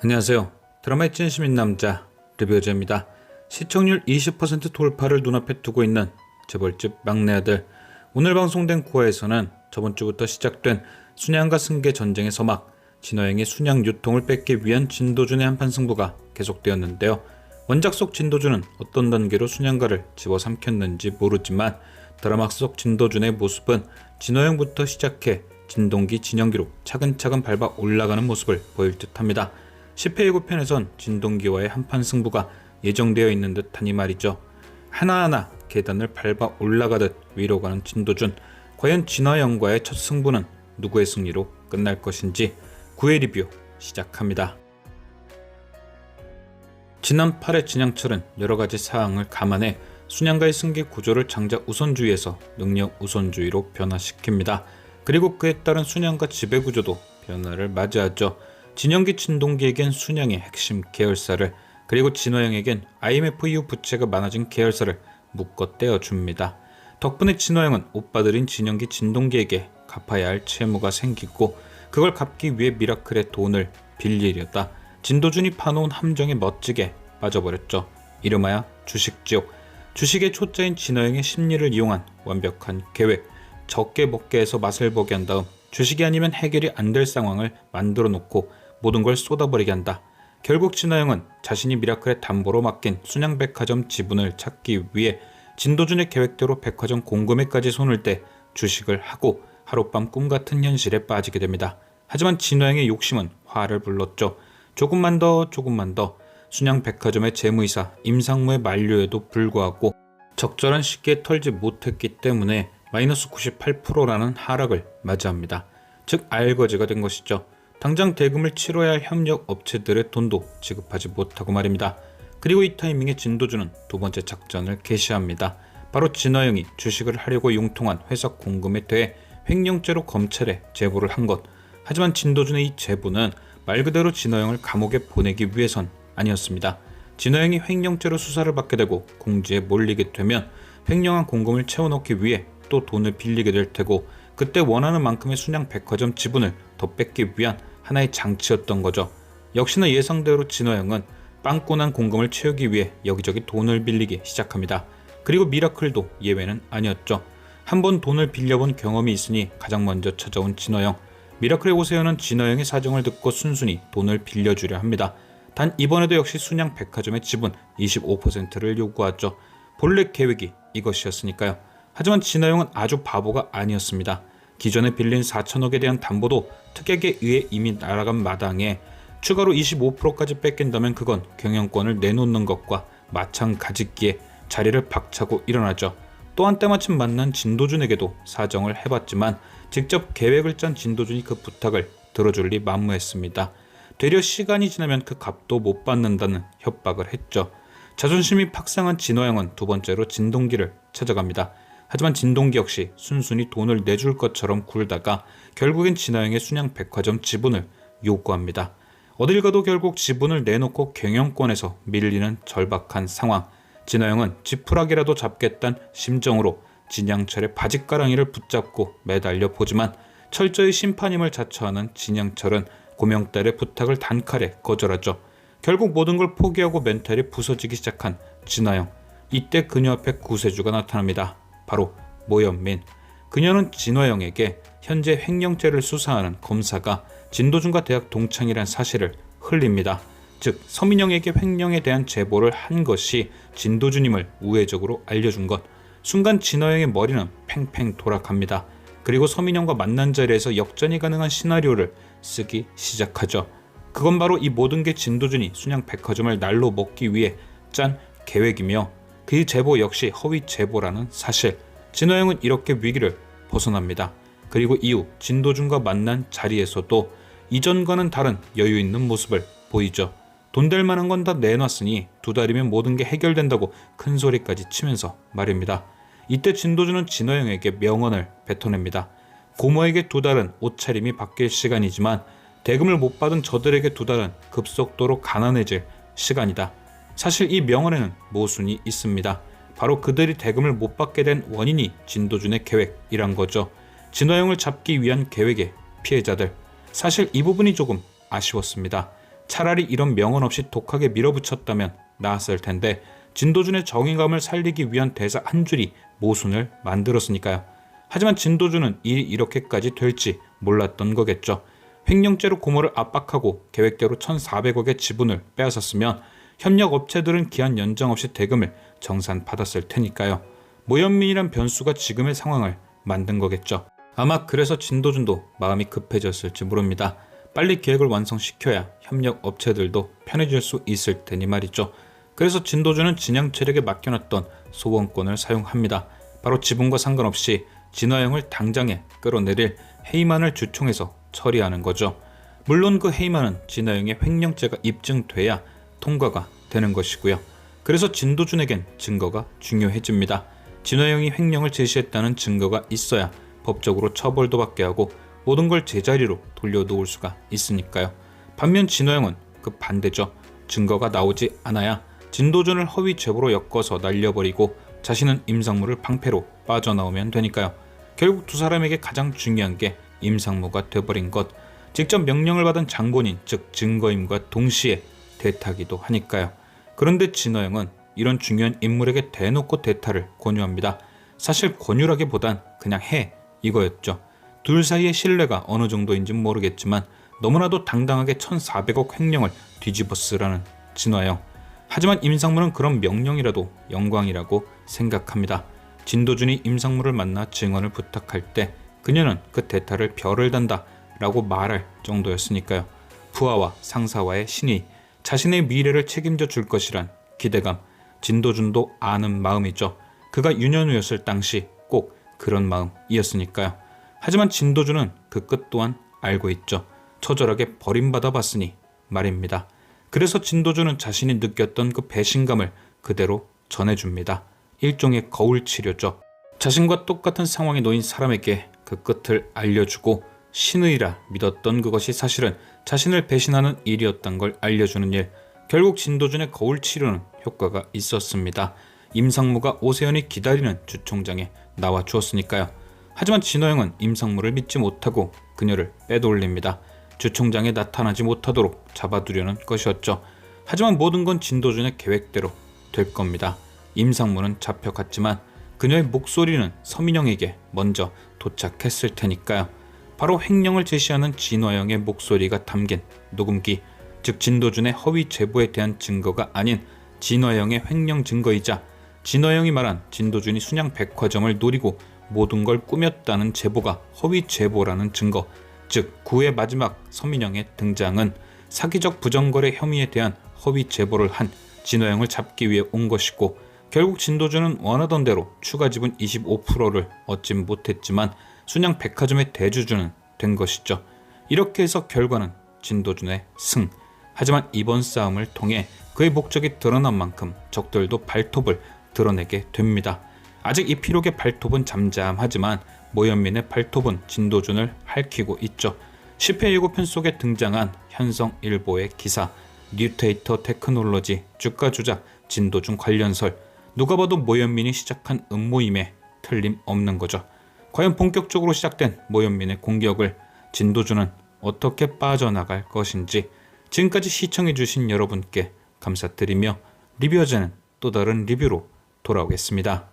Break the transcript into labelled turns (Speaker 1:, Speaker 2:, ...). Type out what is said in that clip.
Speaker 1: 안녕하세요. 드라마의 찐시민 남자 리뷰어즈입니다. 시청률 20% 돌파를 눈앞에 두고 있는 재벌집 막내 아들. 오늘 방송된 9화에서는 저번 주부터 시작된 순양과 승계 전쟁의 서막, 진화영이 순양 유통을 뺏기 위한 진도준의 한판 승부가 계속되었는데요. 원작 속 진도준은 어떤 단계로 순양가를 집어삼켰는지 모르지만 드라마 속 진도준의 모습은 진화영부터 시작해 진동기, 진영기로 차근차근 밟아 올라가는 모습을 보일 듯합니다. 10회 예고편에선 진동기와의 한판 승부가 예정되어 있는 듯하니 말이죠. 하나하나 계단을 밟아 올라가듯 위로 가는 진도준. 과연 진화영과의 첫 승부는 누구의 승리로 끝날 것인지 9회 리뷰 시작합니다. 지난 8회 진양철은 여러가지 사항을 감안해 순양가의 승계 구조를 장작 우선주의에서 능력 우선주의로 변화시킵니다. 그리고 그에 따른 순양가 지배구조도 변화를 맞이하죠. 진영기 진동기에겐 순양의 핵심 계열사를, 그리고 진화영에겐 IMF 이후 부채가 많아진 계열사를 묶어 떼어줍니다. 덕분에 진화영은 오빠들인 진영기 진동기에게 갚아야 할 채무가 생기고, 그걸 갚기 위해 미라클의 돈을 빌리려다 진도준이 파놓은 함정에 멋지게 빠져버렸죠. 이름하여 주식지옥. 주식의 초짜인 진화영의 심리를 이용한 완벽한 계획. 적게 먹게 해서 맛을 보게 한 다음 주식이 아니면 해결이 안 될 상황을 만들어 놓고 모든 걸 쏟아버리게 한다. 결국 진화영은 자신이 미라클의 담보로 맡긴 순양백화점 지분을 찾기 위해 진도준의 계획대로 백화점 공금에까지 손을 대 주식을 하고 하룻밤 꿈같은 현실에 빠지게 됩니다. 하지만 진화영의 욕심은 화를 불렀죠. 조금만 더 순양백화점의 재무이사 임상무의 만료에도 불구하고 적절한 시기에 털지 못했기 때문에 마이너스 98%라는 하락을 맞이합니다. 즉 알거지가 된 것이죠. 당장 대금을 치러야 할 협력 업체들의 돈도 지급하지 못하고 말입니다. 그리고 이 타이밍에 진도준은 두 번째 작전을 개시합니다. 바로 진화영이 주식을 하려고 융통한 회사 공금에 대해 횡령죄로 검찰에 제보를 한 것. 하지만 진도준의 이 제보는 말 그대로 진화영을 감옥에 보내기 위해선 아니었습니다. 진화영이 횡령죄로 수사를 받게 되고 공지에 몰리게 되면 횡령한 공금을 채워넣기 위해 또 돈을 빌리게 될 테고, 그때 원하는 만큼의 순양 백화점 지분을 더 뺏기 위한 하나의 장치였던 거죠. 역시나 예상대로 진화영은 빵꾸난 공금을 채우기 위해 여기저기 돈을 빌리기 시작합니다. 그리고 미라클도 예외는 아니었죠. 한번 돈을 빌려본 경험이 있으니 가장 먼저 찾아온 진화영. 미라클의 오세현은 진화영의 사정을 듣고 순순히 돈을 빌려주려 합니다. 단 이번에도 역시 순양 백화점의 지분 25%를 요구하죠. 본래 계획이 이것이었으니까요. 하지만 진화영은 아주 바보가 아니었습니다. 기존에 빌린 4천억에 대한 담보도 특약에 의해 이미 날아간 마당에 추가로 25%까지 뺏긴다면 그건 경영권을 내놓는 것과 마찬가지기에 자리를 박차고 일어나죠. 또한 때마침 만난 진도준에게도 사정을 해봤지만 직접 계획을 짠 진도준이 그 부탁을 들어줄 리 만무했습니다. 되려 시간이 지나면 그 값도 못 받는다는 협박을 했죠. 자존심이 팍상한 진화영은 두 번째로 진동기를 찾아갑니다. 하지만 진동기 역시 순순히 돈을 내줄 것처럼 굴다가 결국엔 진화영의 순양 백화점 지분을 요구합니다. 어딜 가도 결국 지분을 내놓고 경영권에서 밀리는 절박한 상황. 진화영은 지푸라기라도 잡겠다는 심정으로 진양철의 바짓가랑이를 붙잡고 매달려 보지만 철저히 심판임을 자처하는 진양철은 고명딸의 부탁을 단칼에 거절하죠. 결국 모든 걸 포기하고 멘탈이 부서지기 시작한 진화영. 이때 그녀 앞에 구세주가 나타납니다. 바로 모연민. 그녀는 진화영에게 현재 횡령죄를 수사하는 검사가 진도준과 대학 동창이란 사실을 흘립니다. 즉 서민영에게 횡령에 대한 제보를 한 것이 진도준임을 우회적으로 알려준 것. 순간 진화영의 머리는 팽팽 돌아갑니다. 그리고 서민영과 만난 자리에서 역전이 가능한 시나리오를 쓰기 시작하죠. 그건 바로 이 모든 게 진도준이 순양 백화점을 날로 먹기 위해 짠 계획이며, 그 제보 역시 허위 제보라는 사실. 진화영은 이렇게 위기를 벗어납니다. 그리고 이후 진도준과 만난 자리에서도 이전과는 다른 여유 있는 모습을 보이죠. 돈 될 만한 건 다 내놨으니 두 달이면 모든 게 해결된다고 큰 소리까지 치면서 말입니다. 이때 진도준은 진화영에게 명언을 뱉어냅니다. 고모에게 두 달은 옷차림이 바뀔 시간이지만 대금을 못 받은 저들에게 두 달은 급속도로 가난해질 시간이다. 사실 이 명언에는 모순이 있습니다. 바로 그들이 대금을 못 받게 된 원인이 진도준의 계획이란 거죠. 진화영을 잡기 위한 계획의 피해자들. 사실 이 부분이 조금 아쉬웠습니다. 차라리 이런 명언 없이 독하게 밀어붙였다면 나았을 텐데 진도준의 정의감을 살리기 위한 대사 한 줄이 모순을 만들었으니까요. 하지만 진도준은 일이 이렇게까지 될지 몰랐던 거겠죠. 횡령죄로 고모를 압박하고 계획대로 1,400억의 지분을 빼앗았으면 협력업체들은 기한 연장 없이 대금을 정산받았을 테니까요. 모현민이란 변수가 지금의 상황을 만든 거겠죠. 아마 그래서 진도준도 마음이 급해졌을지 모릅니다. 빨리 계획을 완성시켜야 협력업체들도 편해질 수 있을 테니 말이죠. 그래서 진도준은 진양철에게 맡겨놨던 소원권을 사용합니다. 바로 지분과 상관없이 진화영을 당장에 끌어내릴 헤이만을 주총해서 처리하는 거죠. 물론 그 헤이만은 진화영의 횡령죄가 입증돼야 통과가 되는 것이고요. 그래서 진도준에겐 증거가 중요해집니다. 진화영이 횡령을 제시했다는 증거가 있어야 법적으로 처벌도 받게 하고 모든 걸 제자리로 돌려놓을 수가 있으니까요. 반면 진화영은 그 반대죠. 증거가 나오지 않아야 진도준을 허위 제보로 엮어서 날려버리고 자신은 임상무를 방패로 빠져나오면 되니까요. 결국 두 사람에게 가장 중요한 게 임상무가 돼버린 것, 직접 명령을 받은 장본인 즉 증거인과 동시에 대타기도 하니까요. 그런데 진화영은 이런 중요한 인물에게 대놓고 대타를 권유합니다. 사실 권유라기보단 그냥 해 이거였죠. 둘 사이의 신뢰가 어느 정도인지 모르겠지만 너무나도 당당하게 1,400억 횡령을 뒤집어 쓰라는 진화영. 하지만 임상무는 그런 명령이라도 영광이라고 생각합니다. 진도준이 임상무를 만나 증언을 부탁할 때 그녀는 그 대타를 별을 단다 라고 말할 정도였으니까요. 부하와 상사와의 신의, 자신의 미래를 책임져 줄 것이란 기대감, 진도준도 아는 마음이죠. 그가 유년우였을 당시 꼭 그런 마음이었으니까요. 하지만 진도준은 그 끝 또한 알고 있죠. 처절하게 버림받아 봤으니 말입니다. 그래서 진도준은 자신이 느꼈던 그 배신감을 그대로 전해줍니다. 일종의 거울 치료죠. 자신과 똑같은 상황에 놓인 사람에게 그 끝을 알려주고 신의라 믿었던 그것이 사실은 자신을 배신하는 일이었던 걸 알려주는 일. 결국 진도준의 거울 치료는 효과가 있었습니다. 임상무가 오세연이 기다리는 주총장에 나와 주었으니까요. 하지만 진화영은 임상무를 믿지 못하고 그녀를 빼돌립니다. 주총장에 나타나지 못하도록 잡아두려는 것이었죠. 하지만 모든 건 진도준의 계획대로 될 겁니다. 임상무는 잡혀갔지만 그녀의 목소리는 서민영에게 먼저 도착했을 테니까요. 바로 횡령을 제시하는 진화영의 목소리가 담긴 녹음기, 즉 진도준의 허위 제보에 대한 증거가 아닌 진화영의 횡령 증거이자 진화영이 말한 진도준이 순양 백화점을 노리고 모든 걸 꾸몄다는 제보가 허위 제보라는 증거, 즉 9회 마지막 서민영의 등장은 사기적 부정거래 혐의에 대한 허위 제보를 한 진화영을 잡기 위해 온 것이고, 결국 진도준은 원하던 대로 추가 지분 25%를 얻진 못했지만 순양 백화점의 대주주는 된 것이죠. 이렇게 해서 결과는 진도준의 승. 하지만 이번 싸움을 통해 그의 목적이 드러난 만큼 적들도 발톱을 드러내게 됩니다. 아직 이 피록의 발톱은 잠잠하지만 모현민의 발톱은 진도준을 핥히고 있죠. 10회 예고편 속에 등장한 현성일보의 기사, 뉴테이터 테크놀로지 주가 조작 진도준 관련설, 누가 봐도 모현민이 시작한 음모임에 틀림없는 거죠. 과연 본격적으로 시작된 모현민의 공격을 진도준은 어떻게 빠져나갈 것인지, 지금까지 시청해주신 여러분께 감사드리며 리뷰어제는 또 다른 리뷰로 돌아오겠습니다.